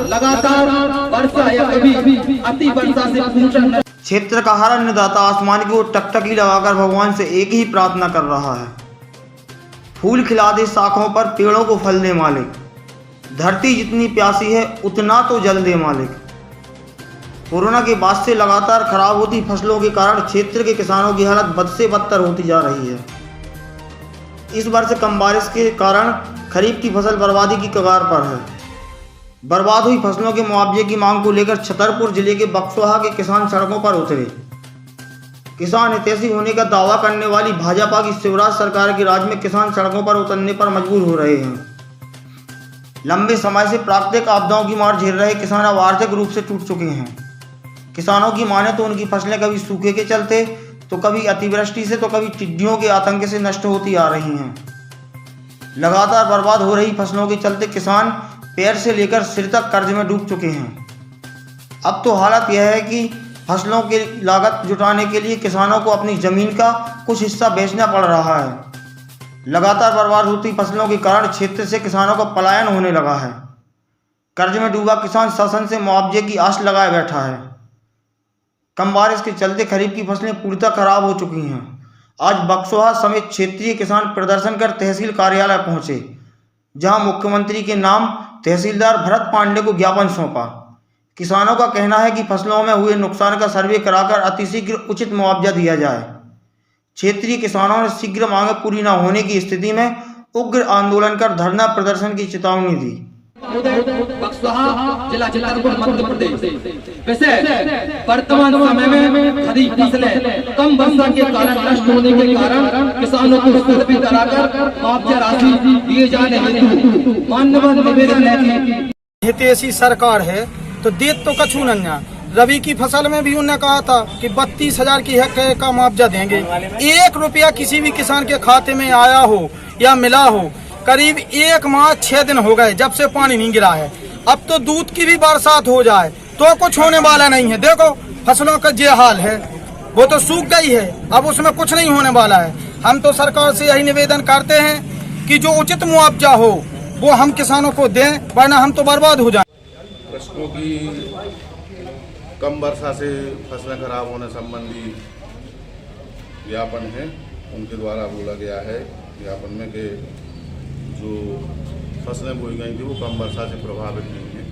लगातार वर्षा या कभी अति वर्षा से पूर्ण क्षेत्र का हर अन्नदाता आसमान की ओर टकटकी लगाकर भगवान से एक ही प्रार्थना कर रहा है, फूल खिला दे शाखों पर, पेड़ों को फल दे मालिक, धरती जितनी प्यासी है उतना तो जल दे मालिक। कोरोना के बाद से लगातार खराब होती फसलों के कारण क्षेत्र के किसानों की हालत बद से बदतर होती जा रही है। इस वर्ष कम बारिश के कारण खरीफ की फसल बर्बादी की कगार पर है। बर्बाद हुई फसलों के मुआवजे की मांग को लेकर छतरपुर जिले के बक्सोहा के किसान सड़कों पर उतरे। किसान हितैषी होने का दावा करने वाली भाजपा की शिवराज सरकार के राज में किसान सड़कों पर उतरने पर मजबूर हो रहे हैं। लंबे समय से प्राकृतिक आपदाओं की मार झेल रहे किसान अब आर्थिक रूप से टूट चुके हैं। किसानों की माने तो उनकी फसलें कभी सूखे के चलते, तो कभी अतिवृष्टि से, तो कभी टिड्डियों के आतंक से नष्ट होती आ रही हैं। लगातार बर्बाद हो रही फसलों के चलते किसान पैर से लेकर सिर तक कर्ज में डूब चुके हैं। अब तो हालत यह है कि फसलों की लागत जुटाने के लिए किसानों को अपनी जमीन का कुछ हिस्सा बेचना पड़ रहा है। लगातार बर्बाद होती फसलों के कारण क्षेत्र से किसानों का पलायन होने लगा है। कर्ज में डूबा किसान शासन से मुआवजे की आस लगाए बैठा है। कम बारिश के चलते खरीफ की फसलें पूर्णतः खराब हो चुकी हैं। आज बक्सोहा समेत क्षेत्रीय किसान प्रदर्शन कर तहसील कार्यालय पहुंचे, जहां मुख्यमंत्री के नाम तहसीलदार भरत पांडे को ज्ञापन सौंपा। किसानों का कहना है कि फसलों में हुए नुकसान का सर्वे कराकर अतिशीघ्र उचित मुआवजा दिया जाए। क्षेत्रीय किसानों ने शीघ्र मांग पूरी न होने की स्थिति में उग्र आंदोलन कर धरना प्रदर्शन की चेतावनी दी। बक्सोहा जिला छतरपुर मध्य प्रदेश। वैसे वर्तमान समय में खरीफ फसलें कम वर्षा के कारण नष्ट होने के कारण किसानों को सर्वे कराकर मुआवजा राशि दिए जाने हेतु माननीय निवेदन है कि हितैषी सरकार है तो देत तो कछु नन्या। रबी की फसल में भी उन्होंने कहा था कि 32,000 की हेक्टेयर का मुआवजा देंगे। 1 रुपया किसी भी किसान के खाते में आया हो या मिला हो, करीब 1 माह 6 दिन हो गए जब से पानी नहीं गिरा है। अब तो दूध की भी बरसात हो जाए तो कुछ होने वाला नहीं है। देखो फसलों का ये हाल है, वो तो सूख गई है, अब उसमें कुछ नहीं होने वाला है। हम तो सरकार से यही निवेदन करते हैं कि जो उचित मुआवजा हो वो हम किसानों को दें, वरना हम तो बर्बाद हो जाए। फसलों की कम वर्षा से फसलें खराब होने संबंधी ज्ञापन है, उनके द्वारा बोला गया है ज्ञापन में कि जो फसलें बोई गई थी वो कम वर्षा से प्रभावित नहीं है।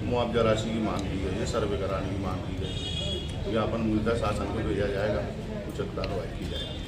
मुआवजा राशि की मांग की गई है, सर्वे कराने की मांग की गई है। ज्ञापन मूलतः शासन को भेजा जाएगा, उचित कार्रवाई की जाएगी।